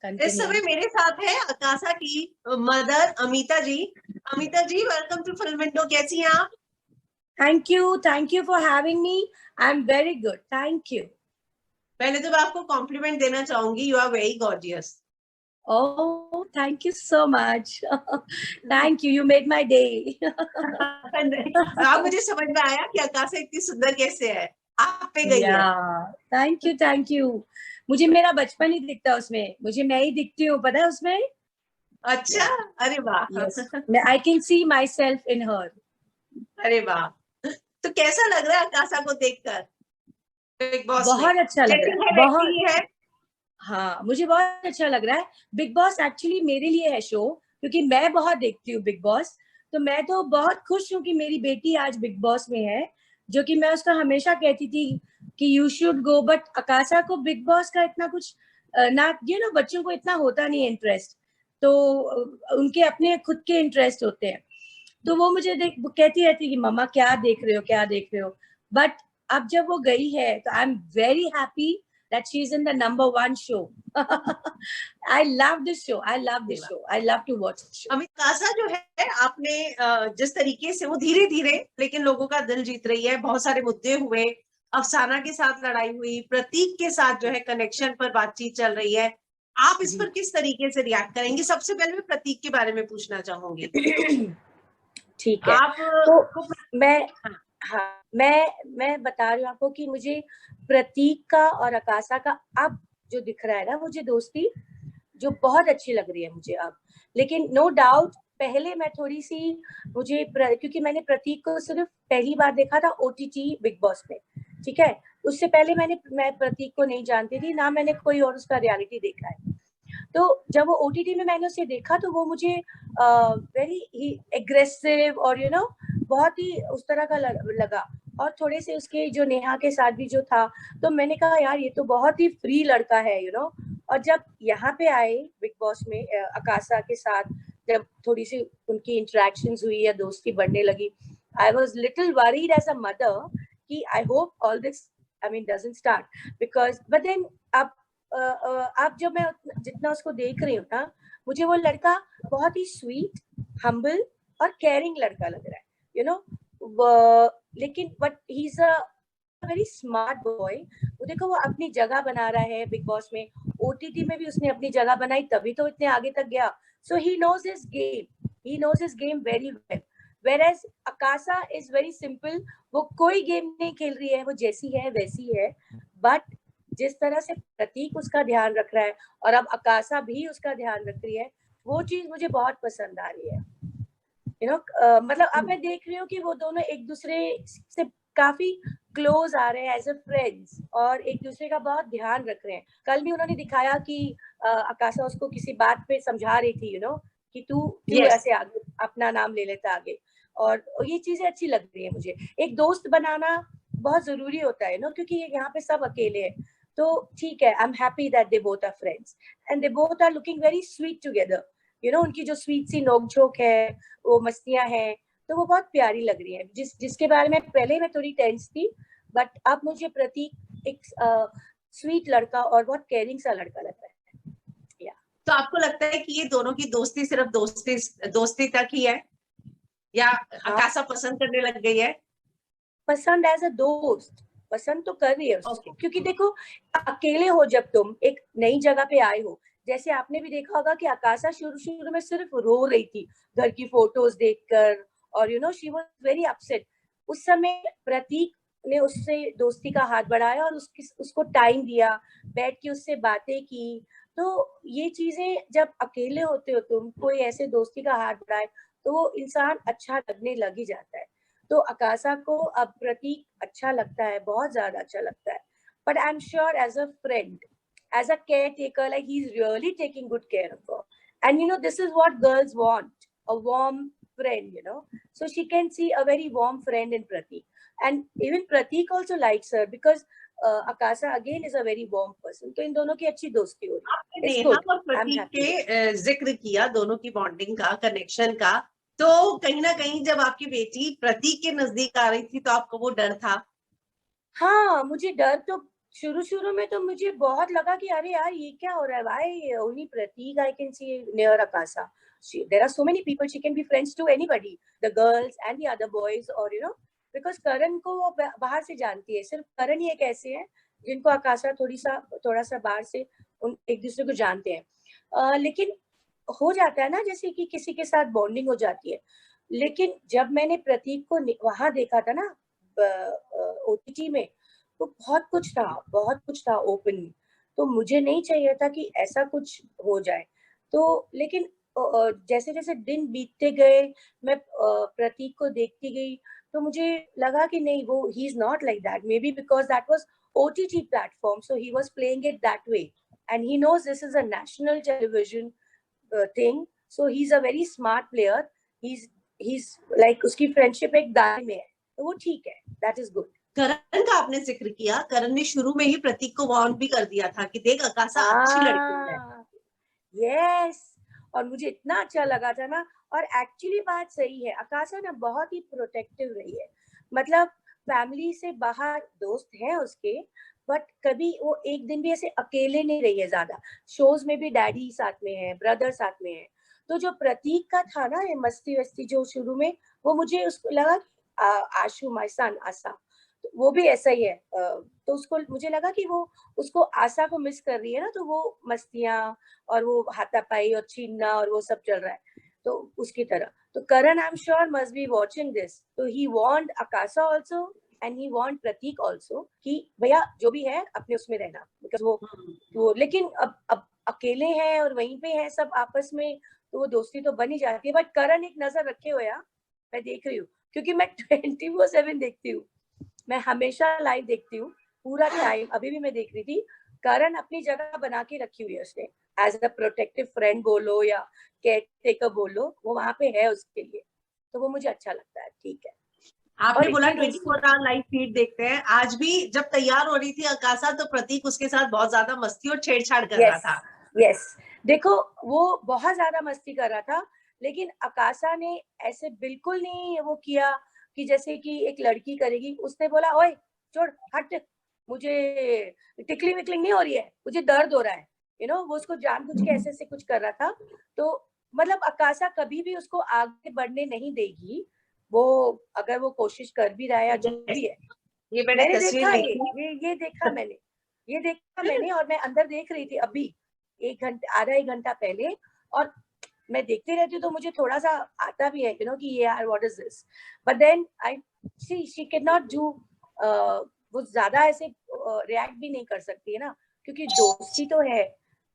इस समय मेरे साथ है आकाशा की mother Amita ji. Amita ji, welcome to film window. कैसी हैं आप? Thank you for having me. I am very good, thank you. पहले तो मैं आपको कॉम्प्लीमेंट देना चाहूंगी, you are very gorgeous. Oh, thank you so much. Thank you. You made my day. आप मुझे समझ में आया कि आकाशा इतनी सुंदर कैसे है, आप पे गई है। Thank you. मुझे मेरा बचपन ही दिखता उसमें, मुझे मैं ही दिखती हूँ, पता है उसमें। अच्छा, अरे वाह। I can see myself in her. अरे वाह, तो कैसा लग रहा है आकाशा को देखकर बिग बॉस में? बहुत अच्छा लग रहा है, बहुत है। हाँ, मुझे बहुत अच्छा लग रहा है। बिग बॉस एक्चुअली मेरे लिए है शो, क्योंकि मैं बहुत देखती हूँ बिग बॉस। तो मैं तो बहुत खुश हूँ कि मेरी बेटी आज बिग बॉस में है, जो कि मैं उसका हमेशा कहती थी कि यू शुड गो, बट आकाशा को बिग बॉस का इतना कुछ ना, बच्चों को इतना होता नहीं है इंटरेस्ट, तो उनके अपने खुद के इंटरेस्ट होते हैं। तो वो मुझे कहती रहती कि मम्मा क्या देख रहे हो, क्या देख रहे हो। बट अब जब वो गई है तो आई am very happy that she is in the #1 show. I love this show. I love this show. I love to watch this show. आकाशा जो है, आपने जिस तरीके से वो धीरे धीरे लेकिन लोगों का दिल जीत रही है, बहुत सारे मुद्दे हुए, अफसाना के साथ लड़ाई हुई, प्रतीक के साथ जो है कनेक्शन पर बातचीत चल रही है, आप इस पर किस तरीके से रिएक्ट करेंगे? सबसे पहले मैं प्रतीक के बारे में पूछना चाहूंगी। ठीक है, आप तो मैं बता रही हूँ आपको कि मुझे प्रतीक का और आकाशा का अब जो दिख रहा है ना, मुझे दोस्ती जो बहुत अच्छी लग रही है मुझे अब। लेकिन नो डाउट पहले मैं थोड़ी सी क्योंकि मैंने प्रतीक को सिर्फ पहली बार देखा था OTT बिग बॉस में, ठीक है। उससे पहले मैं प्रतीक को नहीं जानती थी, ना मैंने कोई और उसका रियलिटी देखा है। तो जब वो OTT में मैंने उसे देखा तो वो मुझे वेरी एग्रेसिव और बहुत ही उस तरह का लगा। और थोड़े से उसके जो नेहा के साथ भी जो था, तो मैंने कहा यार ये तो बहुत ही फ्री लड़का है, और जब यहाँ पे आए बिग बॉस में आकाशा के साथ, जब थोड़ी सी उनकी इंटरेक्शंस हुई या दोस्ती बढ़ने लगी, I was little worried as a mother कि I hope all this doesn't start, because but then अब जब मैं जितना उसको देख रही हूँ ना, मुझे वो लड़का बहुत ही स्वीट, हम्बल और केयरिंग लड़का लग रहा है, लेकिन but he is a very smart boy. वो देखो वो अपनी जगह बना रहा है बिग बॉस में, OTT में भी उसने अपनी जगह बनाई, तभी तो इतने आगे तक गया। So he knows his game very well, whereas Akasa is very simple. वो कोई गेम नहीं खेल रही है, वो जैसी है वैसी है। बट जिस तरह से प्रतीक उसका ध्यान रख रहा है और अब आकाशा भी उसका ध्यान रख रही है, वो चीज मुझे बहुत पसंद आ रही है। मतलब अब मैं देख रही हूँ कि वो दोनों एक दूसरे से काफी क्लोज आ रहे हैं एज अ फ्रेंड्स, और एक दूसरे का बहुत ध्यान रख रहे हैं। कल भी उन्होंने दिखाया कि आकाशा उसको किसी बात पे समझा रही थी, कि तू क्यों ऐसे आगे अपना नाम ले लेता आगे। और ये चीजें अच्छी लग रही है मुझे। एक दोस्त बनाना बहुत जरूरी होता है क्योंकि यहाँ पे सब अकेले हैं। तो ठीक है, I am happy that they both are friends and they both are looking very sweet together. उनकी जो स्वीट सी नोकझोंक है, वो मस्तियां हैं, तो वो बहुत प्यारी लग रही है। जिसके बारे में पहले मैं थोड़ी टेंस थी, बट अब मुझे प्रतीक एक स्वीट लड़का और बहुत केयरिंग सा लड़का लग रहा है। तो आपको लगता है कि ये दोनों की दोस्ती सिर्फ दोस्ती तक ही है, या आकाशा पसंद करने लग गई है? पसंद एज अ दोस्त पसंद तो कर रही है उसको, क्योंकि देखो अकेले हो जब तुम एक नई जगह पे आए हो, जैसे आपने भी देखा होगा कि आकाशा शुरू में सिर्फ रो रही थी घर की फोटोज देखकर, और शी वाज वेरी अपसेट। उस समय प्रतीक ने उससे दोस्ती का हाथ बढ़ाया और उसको टाइम दिया, बैठ के उससे बातें की। तो ये चीजें जब अकेले होते हो तुम, कोई ऐसे दोस्ती का हाथ बढ़ाए, तो वो इंसान अच्छा लगने लग ही जाता है। तो आकाशा को अब प्रतीक अच्छा लगता है, बहुत ज्यादा अच्छा लगता है। But I am sure as a friend, as a caretaker, like he's really taking good care of her. And this is what girls want, a warm friend, so she can see a very warm friend in Pratik. And even Pratik also likes her because Akasha again is a very warm person. तो इन दोनों की अच्छी दोस्ती हो रही है। आपने नेहा और प्रतीक के जिक्र किया, दोनों की बॉन्डिंग का, कनेक्शन का, तो कहीं ना कहीं जब आपकी बेटी प्रतीक के नजदीक आ रही थी तो आपको वो डर था? हाँ, मुझे डर तो शुरू में तो मुझे बहुत लगा कि अरे यार ये क्या हो रहा है, why only Prateek I can see near Akasa, there are so many people, she can be friends to anybody, the girls and the other boys, or you know, because करण को वो बाहर से जानती है, सिर्फ करण ही एक ऐसे हैं जिनको आकाशा थोड़ा सा बाहर से उन एक दूसरे को जानते हैं, लेकिन हो जाता है ना जैसे कि किसी के साथ बॉन्डिंग हो जाती है। लेकिन जब मैंने प्रतीक को वहां देखा था ना ओटीटी में, तो बहुत कुछ था ओपन, तो मुझे नहीं चाहिए था कि ऐसा कुछ हो जाए। तो लेकिन जैसे जैसे दिन बीतते गए, मैं प्रतीक को देखती गई, तो मुझे लगा कि नहीं, वो he is not like that, may be because that was OTT platform, so he was playing it that way, and he knows this is a national television thing, so he's a very smart player, he's like उसकी friendship एक दाएं में है, तो वो ठीक है, that is good। करण का आपने जिक्र किया, करण ने शुरू में ही प्रतीक को वार्न भी कर दिया था कि देख आकाशा अच्छी लड़की है। यस, और मुझे इतना अच्छा लगा था ना, और एक्चुअली बात सही है, आकाशा ना बहुत ही प्रोटेक्टिव रही है, मतलब फैमिली से बाहर दोस्त हैं उसके, बट कभी वो एक दिन भी ऐसे अकेले नहीं रही है ज्यादा, शोज में भी डैडी साथ में है, ब्रदर साथ में है। तो जो प्रतीक का था ना ये मस्ती वस्ती जो शुरू में, वो मुझे उसको लगा आशु माय सन आशा, वो भी ऐसा ही है, तो उसको मुझे लगा कि वो उसको आशा को मिस कर रही है ना, तो वो मस्तियां और वो हाथापाई और छीनना और वो सब चल रहा है, तो उसकी तरह। तो Karan I am sure must be watching this, तो he want Akasa also and he want Prateek also कि भैया जो भी है अपने उसमें रहना, बिकॉज वो लेकिन अब अकेले हैं और वहीं पे हैं सब आपस में, तो वो दोस्ती तो बन ही जाती है। बट करण एक नजर रखे हुए, मैं देख रही हूँ, क्योंकि मैं 24/7 देखती हूँ, मैं हमेशा लाइव देखती हूँ पूरा टाइम, अभी भी मैं देख रही थी, करण अपनी जगह बना के रखी हुई है उसने, एज अ प्रोटेक्टिव फ्रेंड बोलो या केयर टेकर बोलो, वो वहां पे है उसके लिए, तो वो मुझे अच्छा लगता है, ठीक है। आपने बोला 24 आवर लाइव फीड देखते हैं, आज भी जब तैयार हो रही थी आकाशा तो प्रतीक उसके साथ बहुत ज्यादा मस्ती और छेड़छाड़ कर रहा था। यस, देखो वो बहुत ज्यादा मस्ती कर रहा था, लेकिन आकाशा ने ऐसे बिल्कुल नहीं वो किया कि जैसे कि एक लड़की करेगी, उसने बोला ओए छोड़ हट, मुझे टिकलिंग विकलिंग नहीं हो रही है, मुझे दर्द हो रहा है, यू नो, वो उसको जानबूझ के ऐसे से कुछ कर रहा था। तो मतलब आकाशा कभी भी उसको आगे बढ़ने नहीं देगी, वो अगर वो कोशिश कर भी रहा है या जो भी है, ये मैंने देखा ये देखा मैंने, और मैं अंदर देख रही थी अभी आधा एक घंटा पहले, और मैं देखती रहती हूँ तो मुझे थोड़ा सा आता भी है, यू नो, कि ये यार what is this, but then I she can not do, वो ज्यादा ऐसे रिएक्ट भी नहीं कर सकती है ना, क्योंकि दोस्ती तो है,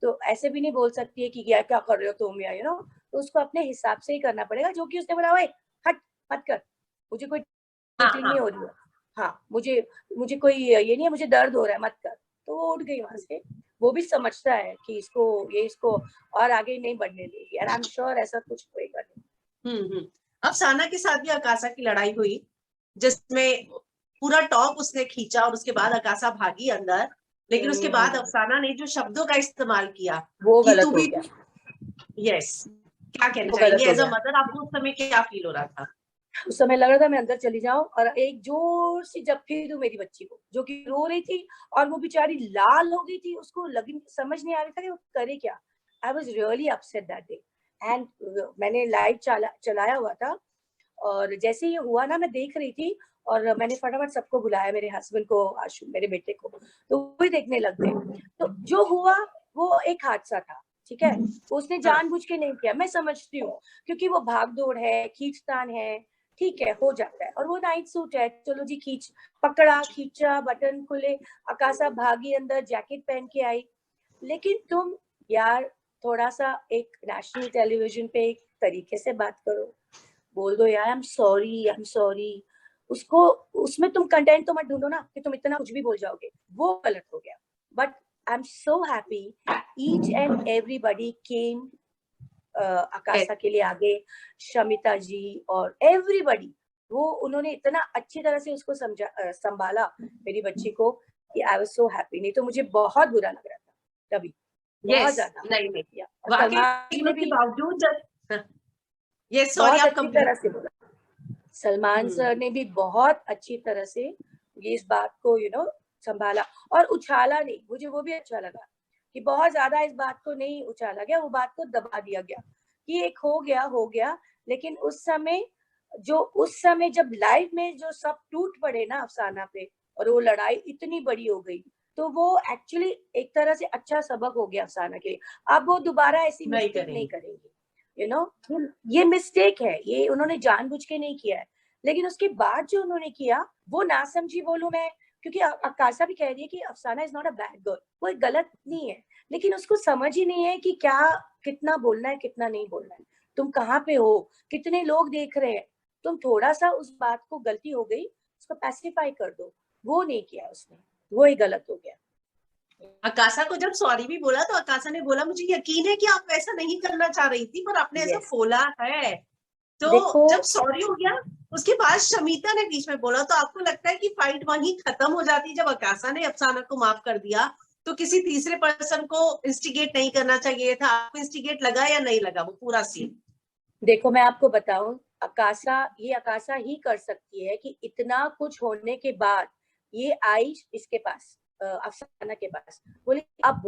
तो ऐसे भी नहीं बोल सकती है कि यार क्या कर रहे हो तुम, या यू नो, तो उसको अपने हिसाब से ही करना पड़ेगा, जो कि उसने बोला ओए हट मत कर, मुझे कोई नहीं हो रही है, हाँ मुझे कोई ये नहीं है, मुझे दर्द हो रहा है मत कर, तो वो उठ गई वहां से। वो भी समझता है कि इसको और आगे नहीं बढ़ने देगी, और आई एम श्योर ऐसा कुछ होएगा नहीं। अफसाना के साथ भी आकाशा की लड़ाई हुई, जिसमें पूरा टॉप उसने खींचा और उसके बाद आकाशा भागी अंदर, लेकिन उसके बाद अफसाना ने जो शब्दों का इस्तेमाल किया वो कि गलत तू हो भी, गया। यस, क्या कहना वो चाहेंगे गलत हो एज अ गया। मदर, आपको उस समय क्या फील हो रहा था? उस समय लग रहा था मैं अंदर चली जाऊं और एक जोर से जप्पी दूं मेरी बच्ची को, जो कि रो रही थी, और वो बेचारी लाल हो गई थी, उसको लगी समझ नहीं आ रहा था कि वो करे क्या। I was really upset that day, and मैंने लाइव चलाया हुआ था, और जैसे ये हुआ ना, मैं देख रही थी, और मैंने फटाफट सबको बुलाया, मेरे हस्बैंड को, आशु मेरे बेटे को, तो वो भी देखने लग गए। तो जो हुआ वो एक हादसा था, ठीक है, उसने जानबूझ के नहीं किया, मैं समझती हूँ, क्योंकि वो भाग दौड़ है, खींचतान है, ठीक है, हो जाता है, और वो नाइट सूट है, चलो जी पकड़ा खींचा, बटन खुले, आकाशा भागी अंदर, जैकेट पहन के आई, लेकिन तुम यार थोड़ा सा एक नेशनल टेलीविजन पे एक तरीके से बात करो, बोल दो यार आई एम सॉरी, उसको उसमें तुम कंटेंट तो मत ढूंढो ना कि तुम इतना कुछ भी बोल जाओगे, वो गलत हो गया। But I am so happy each and everybody came Akasa के लिए आगे, शमिता जी और एवरीबॉडी, वो उन्होंने इतना अच्छी तरह से उसको संभाला मेरी बच्ची को, कि आई वाज सो हैप्पी, नहीं तो मुझे बहुत बुरा लग रहा था तभी, बहुत ज्यादा। नहीं सलमान के बावजूद बहुत अच्छी तरह से बोला, सलमान सर ने भी बहुत अच्छी तरह से इस बात को, यू नो, संभाला और उछाला नहीं। मुझे वो भी अच्छा लगा कि बहुत ज्यादा इस बात को नहीं उछाला गया, वो बात को दबा दिया गया कि एक हो गया। लेकिन उस समय जब लाइव में जो सब टूट पड़े ना अफसाना पे और वो लड़ाई इतनी बड़ी हो गई, तो वो एक्चुअली एक तरह से अच्छा सबक हो गया अफसाना के लिए। अब वो दोबारा ऐसी मिस्टेक नहीं करेंगे, यू नो। ये मिस्टेक है, ये उन्होंने जानबूझ के नहीं किया है। लेकिन उसके बाद जो उन्होंने किया वो ना समझी बोलूं मैं, क्योंकि अकाशा भी कह रही है कि अफसाना is not a bad girl, वो गलत नहीं है, लेकिन उसको समझ ही नहीं है कि क्या कितना बोलना है कितना नहीं बोलना है, तुम कहाँ पे हो, कितने लोग देख रहे हैं। तुम थोड़ा सा उस बात को, गलती हो गई उसको पैसिफाई कर दो, वो नहीं किया उसने, वो ही गलत हो गया। अकाशा को जब सॉरी भी बोला तो अकाशा ने बोला मुझे यकीन है कि आप वैसा नहीं करना चाह रही थी, पर आपने ऐसा बोला है। तो जब सॉरी हो गया उसके बाद शमिता ने बीच में बोला, तो आपको लगता है कि फाइट वहीं खत्म हो जाती? जब अकाशा ने अफसाना को माफ कर दिया तो किसी तीसरे पर्सन को इंस्टिगेट नहीं करना चाहिए था? आपको इंस्टिगेट लगा या नहीं लगा वो पूरा सीन? देखो मैं आपको बताऊं, अकाशा ही कर सकती है कि इतना कुछ होने के बाद ये आई इसके पास, अफसाना के पास, बोले अब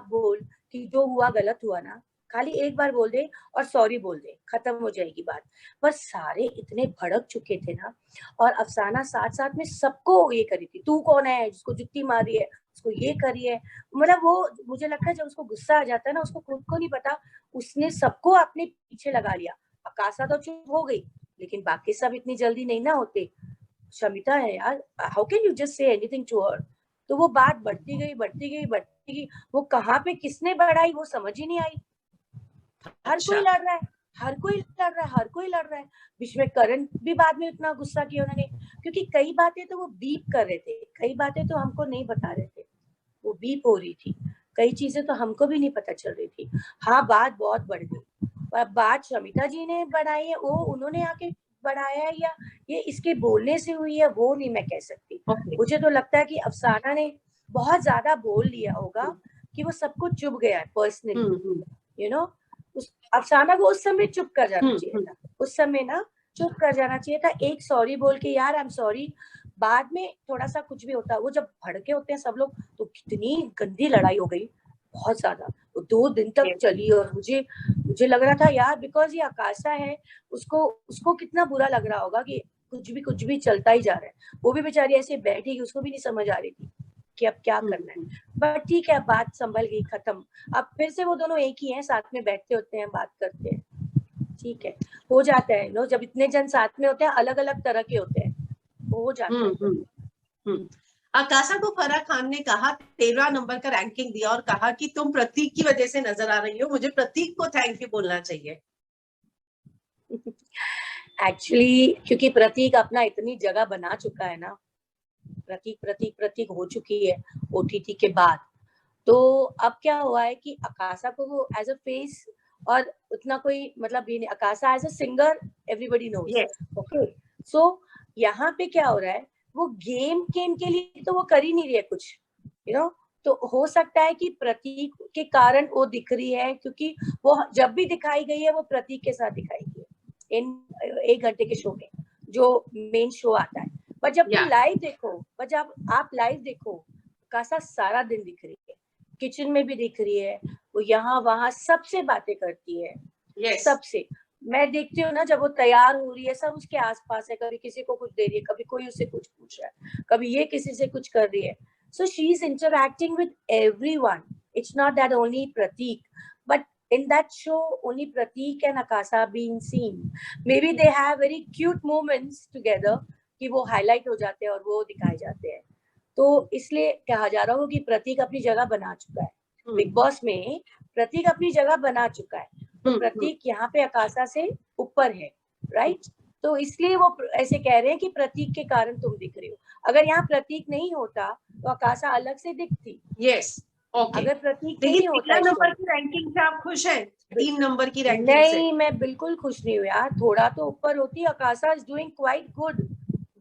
बोल कि जो हुआ गलत हुआ ना, खाली एक बार बोल दे और सॉरी बोल दे, खत्म हो जाएगी बात। पर सारे इतने भड़क चुके थे ना, और अफसाना साथ साथ में सबको ये करी थी, तू कौन है जिसको जुत्ती मारी है, उसको ये करी है। मतलब वो, मुझे लगता है जब उसको गुस्सा आ जाता है ना, उसको खुद को नहीं पता, उसने सबको अपने पीछे लगा लिया। अकाशा तो चुप हो गई, लेकिन बाकी सब इतनी जल्दी नहीं ना होते। शमिता है यार, how can you just say anything to her? तो वो बात बढ़ती गई। वो कहाँ पे किसने बढ़ाई वो समझ ही नहीं आई। हर कोई लड़ रहा है। बीच में करण भी बाद में इतना गुस्सा किया उन्होंने, क्योंकि कई बातें तो वो बीप कर रहे थे, कई बातें तो हमको नहीं बता रहे थे, वो बीप हो रही थी, कई चीजें तो हमको भी नहीं पता चल रही थी। हाँ, बात बहुत बढ़ गई, पर बात शमिता जी ने बढ़ाई है, वो उन्होंने आके बढ़ाया है, या ये इसके बोलने से हुई है, वो नहीं मैं कह सकती। मुझे तो लगता है कि अफसाना ने बहुत ज्यादा बोल लिया होगा कि वो सबको चुभ गया है पर्सनली, यू नो। अफसाना को उस समय चुप कर जाना चाहिए था, उस समय ना चुप कर जाना चाहिए था, एक सॉरी बोल के, यार आई एम सॉरी। बाद में थोड़ा सा कुछ भी होता है, वो जब भड़के होते हैं सब लोग, तो कितनी गंदी लड़ाई हो गई, बहुत ज्यादा, वो 2 दिन तक चली। और मुझे लग रहा था यार, बिकॉज ये आकाशा है, उसको कितना बुरा लग रहा होगा कि कुछ भी चलता ही जा रहा है। वो भी बेचारी ऐसे बैठी, उसको भी नहीं समझ आ रही थी कि अब क्या करना है। बट ठीक है, बात संभल गई, खत्म। अब फिर से वो दोनों एक ही हैं, साथ में बैठते होते हैं, बात करते हैं, ठीक है, हो जाता है नो, जब इतने जन साथ में होते हैं, अलग अलग तरह के होते हैं, वो हो जाता है। आकाशा को फराह खान ने कहा 13 नंबर का रैंकिंग दिया और कहा कि तुम प्रतीक की वजह से नजर आ रही हो, मुझे प्रतीक को थैंक यू बोलना चाहिए। एक्चुअली क्योंकि प्रतीक अपना इतनी जगह बना चुका है ना, प्रतीक हो चुकी है ओटीटी के बाद, तो अब क्या हुआ है कि आकाशा को वो एज अ फेस और उतना कोई मतलब ये नहीं, Akasa as a singer everybody knows, okay. So यहाँ पे क्या हो रहा है, वो गेम के लिए तो वो कर ही नहीं रही है कुछ, यू नो। तो हो सकता है कि प्रतीक के कारण वो दिख रही है, क्योंकि वो जब भी दिखाई गई है वो प्रतीक के साथ दिखाई गई है इन 1 घंटे के शो में, जो मेन शो आता है। पर जब तुम लाइव देखो, जब आप लाइव देखो, आकाशा सारा दिन दिख रही है, किचन में भी दिख रही है, वो यहाँ वहां सबसे बातें करती है, सबसे। मैं देखती हूँ ना, जब वो तैयार हो रही है, सब उसके आसपास है, कभी किसी को कुछ दे रही है, कभी कोई उससे कुछ पूछ रहा है, कभी ये किसी से कुछ कर रही है। So she is interacting with everyone. It's not that only Pratik, but in that show only Pratik and Akasa being seen. Maybe they have very cute moments together कि वो highlight हो जाते हैं और वो दिखाए जाते हैं। तो इसलिए कहा जा रहा हो कि प्रतीक अपनी जगह बना चुका है बिग बॉस में, प्रतीक अपनी जगह बना चुका है, तो प्रतीक यहाँ पे आकाशा से ऊपर है, राइट। तो इसलिए वो ऐसे कह रहे हैं कि प्रतीक के कारण तुम दिख रही हो। अगर यहाँ प्रतीक नहीं होता तो आकाशा अलग से दिखती। Yes, okay. अगर प्रतीक नहीं होता, नंबर की रैंकिंग से आप खुश हैं? 3 नंबर की रैंकिंग नहीं, मैं बिल्कुल खुश नहीं हूँ यार, थोड़ा तो ऊपर होती। आकाशा इज डूइंग क्वाइट गुड,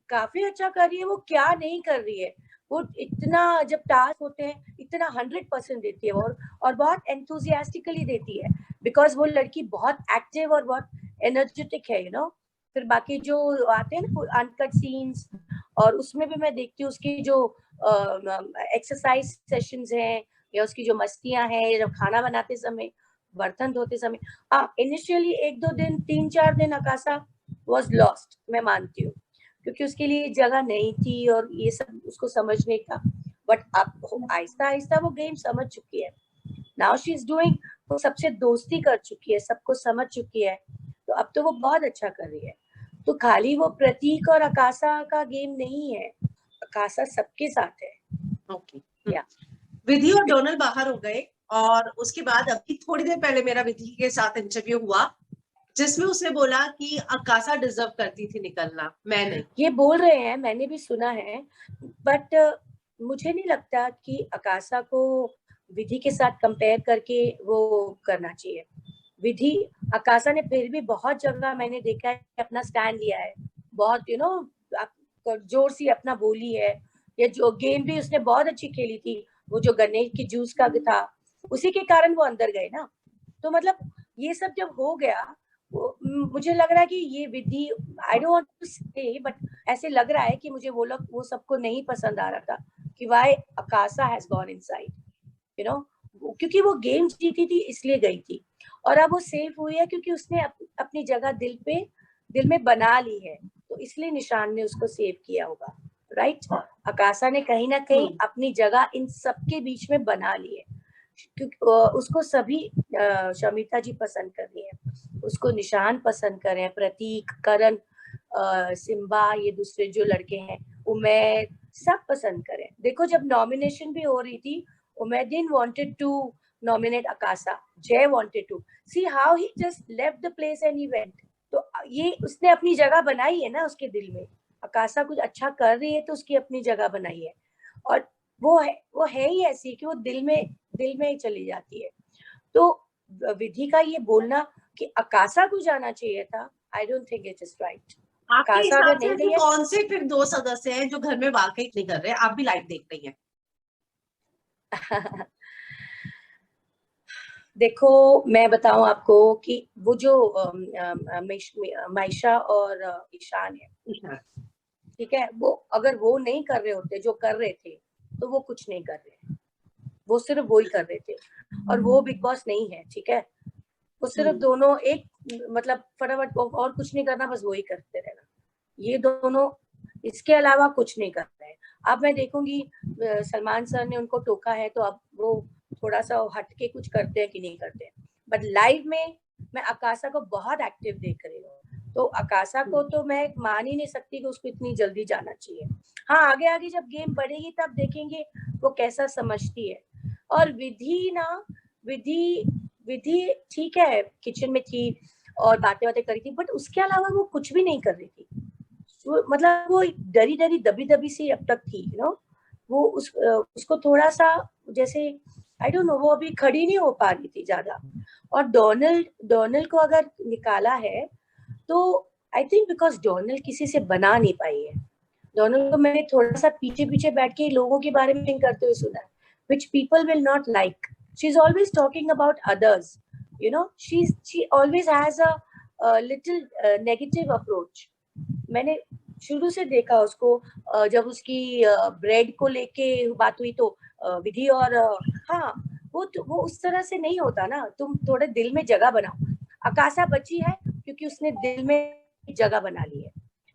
काफी अच्छा कर रही है। वो क्या नहीं कर रही है, वो इतना, जब टास्क होते हैं इतना 100% देती है और बहुत एंथुसियास्टिकली देती है, बिकॉज वो लड़की बहुत एक्टिव और बहुत एनर्जेटिक है, यू नो। फिर बाकी जो आते हैं ना अनकट सीन्स और उसमें भी मैं देखती हूँ उसकी जो एक्सरसाइज सेशंस हैं या उसकी जो मस्तियां हैं, या जब खाना बनाते समय, बर्तन धोते समय, हाँ इनिशियली 1-2 दिन 3-4 दिन अकासा वॉज लॉस्ट, मैं मानती हूँ, क्योंकि उसके लिए जगह नहीं थी और ये सब उसको समझ नहीं था। बट अब आहिस्ता आहिस्ता वो गेम समझ चुकी है। नाउ शी इज डूइंग, वो सबसे दोस्ती कर चुकी है, सबको समझ चुकी है, तो अब तो वो बहुत अच्छा कर रही है। तो खाली वो प्रतीक और अकासा का गेम नहीं है, अकासा सबके साथ है। ओके, या विधि और डोनल बाहर हो गए और उसके बाद अभी थोड़ी देर पहले मेरा विधि के साथ इंटरव्यू हुआ जिसमें उसने बोला कि अकासा डिजर्व करती थी निकलना, मैं नहीं। ये बोल रहे हैं, मैंने भी सुना है, बट मुझे नहीं लगता कि अकासा को विधि के साथ कंपेयर करके वो करना चाहिए। विधि, अकासा ने फिर भी बहुत जगह मैंने देखा है अपना स्टैंड लिया है, बहुत जोर से अपना बोली है। ये जो गेम भी उसने बहुत अच्छी खेली थी, वो जो गन्ने की जूस का था, उसी के कारण वो अंदर गए ना। तो मतलब ये सब जब हो गया, मुझे लग रहा है कि ये विधि, आई डोंट वांट टू से, बट ऐसे लग रहा है कि मुझे वो लोग, वो सबको नहीं पसंद आ रहा था कि why Akasa has gone inside, you know, क्योंकि वो गेम जीती थी इसलिए गई थी, और अब वो सेफ हुई है क्योंकि उसने अपनी जगह दिल में बना ली है, तो इसलिए निशान ने उसको सेव किया होगा, राइट। अकासा ने कहीं ना कहीं अपनी जगह इन सबके बीच में बना ली है, क्योंकि उसको सभी शमिता जी पसंद कर रही है, उसको निशान पसंद कर रहे हैं, प्रतीक, करण, सिम्बा, ये दूसरे जो लड़के हैं, उमैद, सब पसंद करें। देखो जब नॉमिनेशन भी हो रही थी, उमैदीन wanted to nominate Akasa. Jay wanted to. See how he just left the place and he went. तो ये उसने अपनी जगह बनाई है ना उसके दिल में। अकासा कुछ अच्छा कर रही है तो उसकी अपनी जगह बनाई है, और वो है ही ऐसी कि वो दिल में ही चली जाती है। तो विधि का ये बोलना कि अकासा को जाना चाहिए था, I don't think it is right. आपके अकासा हिसाब अगर से नहीं ऐसे गई है, कौन से फिर 2 सदस्य हैं जो घर में वाकई नहीं कर रहे? आप भी लाइव देख रही हैं। देखो मैं बताऊं आपको कि वो जो मायशा और ईशान है, ठीक है, वो अगर वो नहीं कर रहे होते जो कर रहे थे, तो वो कुछ नहीं कर रहे, वो सिर्फ वो ही कर रहे थे, और वो बिग बॉस नहीं है, ठीक है। वो सिर्फ दोनों एक, मतलब फटाफट और कुछ नहीं करना, बस वो ही करते रहना, ये दोनों, इसके अलावा कुछ नहीं कर रहे हैं। अब मैं देखूंगी सलमान सर ने उनको टोका है, तो अब वो थोड़ा सा हट के कुछ करते हैं कि नहीं करते हैं, बट लाइव में मैं अकासा को बहुत एक्टिव देख रही हूँ, तो अकासा को तो मैं मान ही नहीं सकती कि उसको इतनी जल्दी जाना चाहिए। हाँ, आगे आगे जब गेम बढ़ेगी तब देखेंगे वो कैसा समझती है। और विधि ठीक है, किचन में थी और बातें करी थी, बट उसके अलावा वो कुछ भी नहीं कर रही थी। मतलब वो डरी दबी सी अब तक थी, यू नो, वो उसको थोड़ा सा जैसे, आई डोंट नो, वो अभी खड़ी नहीं हो पा रही थी ज्यादा। और डोनल को अगर निकाला है तो आई थिंक बिकॉज डोनल किसी से बना नहीं पाई है। डोनल को मैंने थोड़ा सा पीछे बैठ के लोगों के बारे में करते हुए सुना है, which people will not like. She's always talking about others, you know, she always has a little negative approach. मैंने शुरू से देखा उसको, जब उसकी ब्रेड को लेके बात हुई तो विधि और हाँ, वो उस तरह से नहीं होता ना, तुम थोड़े दिल में जगह बनाओ। अकासा बची है क्योंकि उसने दिल में जगह बना ली है।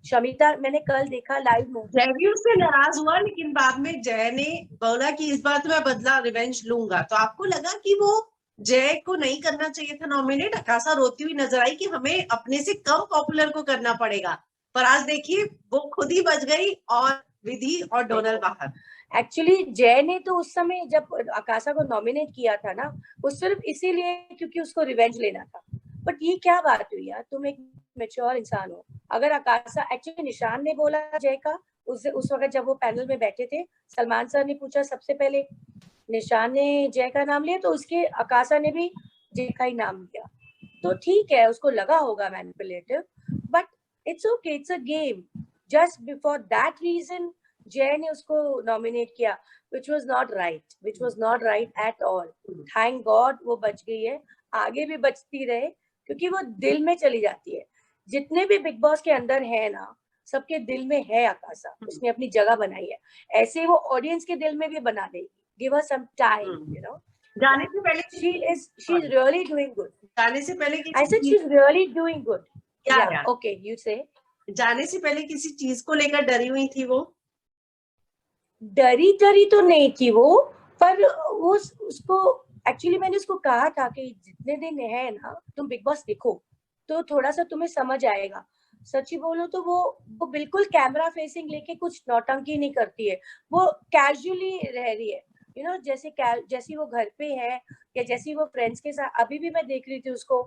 शमिता मैंने कल देखा लाइव में, जय भी उससे नाराज हुआ, लेकिन बाद में जय ने बोला कि इस बार तो मैं बदला, रिवेंज लूंगा। तो आपको लगा कि वो जय को नहीं करना चाहिए था नॉमिनेट? अकासा रोती हुई नजर आई कि हमें अपने से कम पॉपुलर को करना पड़ेगा, पर आज देखिए वो खुद ही बच गई और विधि और डोनल बाहर। एक्चुअली जय ने तो उस समय जब अकासा को नॉमिनेट किया था ना, वो सिर्फ इसीलिए क्योंकि उसको रिवेंज लेना था। बट ये क्या बात हुई यार, तुम एक मैच्योर इंसान हो। अगर अकासा, एक्चुअली निशान ने बोला जय का, उस वक्त जब वो पैनल में बैठे थे, सलमान सर ने पूछा सबसे पहले, निशान ने जय का नाम लिया, तो उसके अकासा ने भी जय का ही नाम लिया। तो ठीक है, उसको लगा होगा manipulative, but it's okay, it's a game. Just before that reason Jay ने उसको नॉमिनेट किया, which was not right at all. Thank God वो बच गई है, आगे भी बचती रहे, क्योंकि वो दिल में चली जाती है। जितने भी बिग बॉस के अंदर है ना, सबके दिल में है आकाशा, उसने अपनी जगह बनाई है, ऐसे वो ऑडियंस के दिल में भी बना देगी. Give her some time, you know. जाने से पहले she is really doing good. जाने से पहले I said she's really doing good. yeah. Okay, you say. जाने से पहले किसी चीज को लेकर डरी हुई थी वो? डरी तो नहीं थी वो, पर वो उसको एक्चुअली मैंने उसको कहा था कि जितने दिन है ना तुम बिग बॉस देखो तो थोड़ा सा तुम्हें समझ आएगा. सच्ची बोलो तो वो बिल्कुल कैमरा फेसिंग लेके कुछ नौटंकी नहीं करती है, वो कैजुअली रह रही है, यू नो, जैसी वो घर पे है या जैसी वो फ्रेंड्स के साथ. अभी भी मैं देख रही थी उसको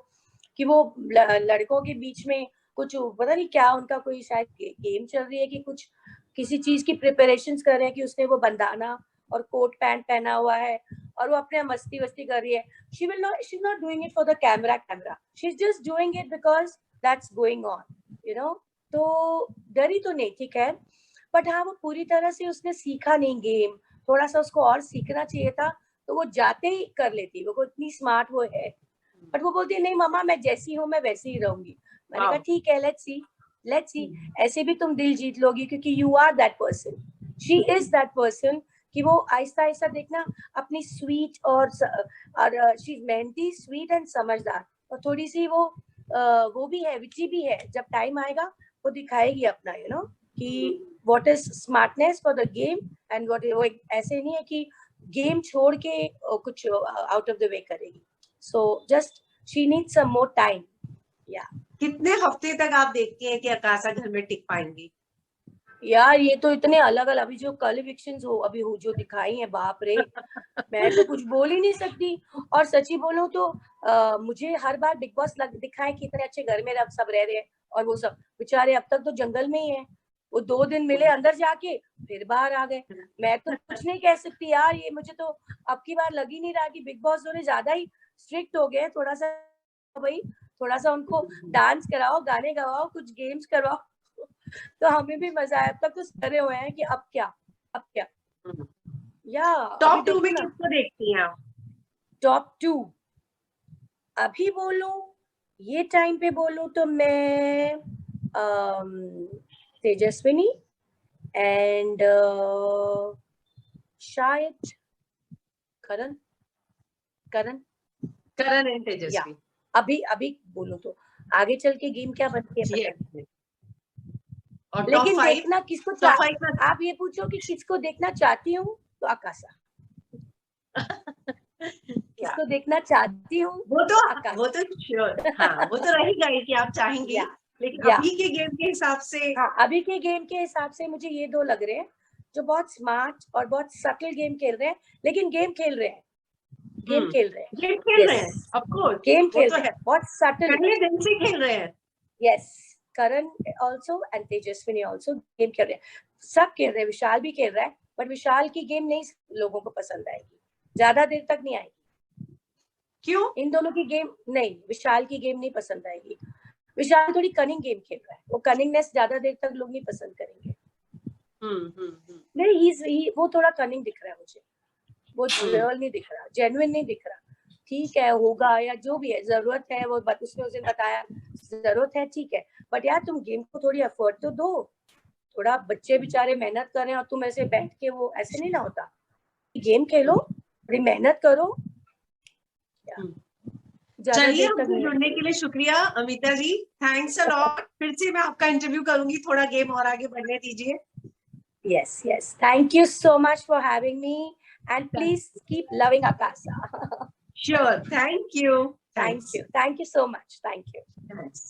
कि वो लड़कों के बीच में कुछ पता नहीं क्या उनका कोई शायद गेम चल रही है कि कुछ किसी चीज की प्रिपरेशंस कर रहे हैं कि उसने वो बंदाना और कोट पैंट पहना हुआ है और वो अपने मस्ती कर रही है. she's not doing it for the camera, she's just doing it because that's going on, you know. तो डरी तो नहीं थी खैर, बट हाँ वो पूरी तरह से उसने सीखा नहीं गेम, थोड़ा सा उसको और सीखना चाहिए था, तो वो जाते ही कर लेती, वो इतनी स्मार्ट वो है. बट वो बोलती है नहीं मम्मा मैं जैसी हूँ मैं वैसी ही रहूंगी. मैंने कहा ठीक है, लेट्स सी ऐसे भी तुम दिल जीत लोगी क्योंकि you are that person, she is that person. कि वो आहिस्ता आहिस्ता देखना अपनी स्वीट और शी इज मेहनती, स्वीट एंड समझदार, और थोड़ी सी वो भी है, विची भी है. जब टाइम आएगा वो दिखाएगी अपना, यू नो, कि what is smartness for the game and what, वो ऐसे नहीं है कि गेम छोड़ के कुछ आउट ऑफ द वे करेगी. So just she needs some more time. या कितने हफ्ते तक आप देखती हैं कि आकाशा घर में टिक पाएंगी? यार ये तो इतने अलग अलग, अभी जो कल इविक्शंस अभी जो दिखाई है, बाप रे, मैं तो कुछ बोल ही नहीं सकती. और सच्ची बोलूं तो मुझे हर बार बिग बॉस दिखाए कि इतने अच्छे घर में अब सब रह रहे हैं, और वो सब बेचारे अब तक तो जंगल में ही है. वो 2 दिन मिले अंदर जाके फिर बाहर आ गए. मैं तो कुछ नहीं कह सकती यार, ये मुझे तो अब की बार लग ही नहीं रहा कि बिग बॉस थोड़े ज्यादा ही स्ट्रिक्ट हो गए. थोड़ा सा भाई, थोड़ा सा उनको डांस कराओ, गाने गवाओ, कुछ गेम्स करवाओ तो हमें भी मजा आया. अब तक तो डरे हुए हैं कि अब क्या. या टॉप 2 में किसको देखती हैं आप? टॉप 2 अभी बोलूं, ये टाइम पे बोलूं तो मैं तेजस्विनी एंड शायद करण एंड तेजस्वी. अभी बोलूं तो आगे चल के गेम क्या बनती है पता नहीं. और लेकिन देखना किसको आप ये पूछो कि किसको देखना चाहती हूँ तो आकाशा. किसको देखना चाहती हूँ वो तो श्योर. हाँ वो तो रहेगा ही कि आप चाहेंगे. लेकिन अभी के गेम के हिसाब से, हाँ अभी के गेम के हिसाब से मुझे ये 2 लग रहे हैं जो बहुत स्मार्ट और बहुत सटल गेम खेल रहे हैं, लेकिन गेम खेल रहे हैं. ऑफ कोर्स गेम खेल रहे हैं, बहुत सटल, पहले दिन से खेल रहे हैं. Yes, Karan also and Tejaswini also game खेल रहे हैं, सब खेल रहे हैं. विशाल भी खेल रहा है, बट विशाल की गेम नहीं लोगों को पसंद आएगी, ज्यादा देर तक नहीं आएगी. क्यों? इन दोनों की गेम नहीं, विशाल की गेम नहीं पसंद आएगी. विशाल थोड़ी कनिंग गेम खेल रहा है, वो कनिंगनेस ज्यादा देर तक लोग नहीं पसंद करेंगे. नहीं, वो थोड़ा कनिंग दिख रहा है मुझे, वो रियल नहीं दिख रहा, जेन्युइन नहीं दिख रहा. ठीक है, होगा या जो भी है, जरूरत है वो उसने उसे बताया, जरूरत है ठीक है, बट यार तुम गेम को थोड़ी एफर्ट तो दो. थोड़ा बच्चे बेचारे मेहनत कर रहे हैं और तुम ऐसे बैठ के, वो ऐसे नहीं ना होता. गेम खेलो, थोड़ी मेहनत करो. चलिए, हमसे जुड़ने के लिए शुक्रिया Amita ji. Thanks a lot. फिर से मैं आपका इंटरव्यू करूंगी, थोड़ा गेम और आगे बढ़ने दीजिए. Yes. Thank you so much for having me, and please keep loving Akasha. Sure. Thank you. Thank you so much. Thank you. Thanks.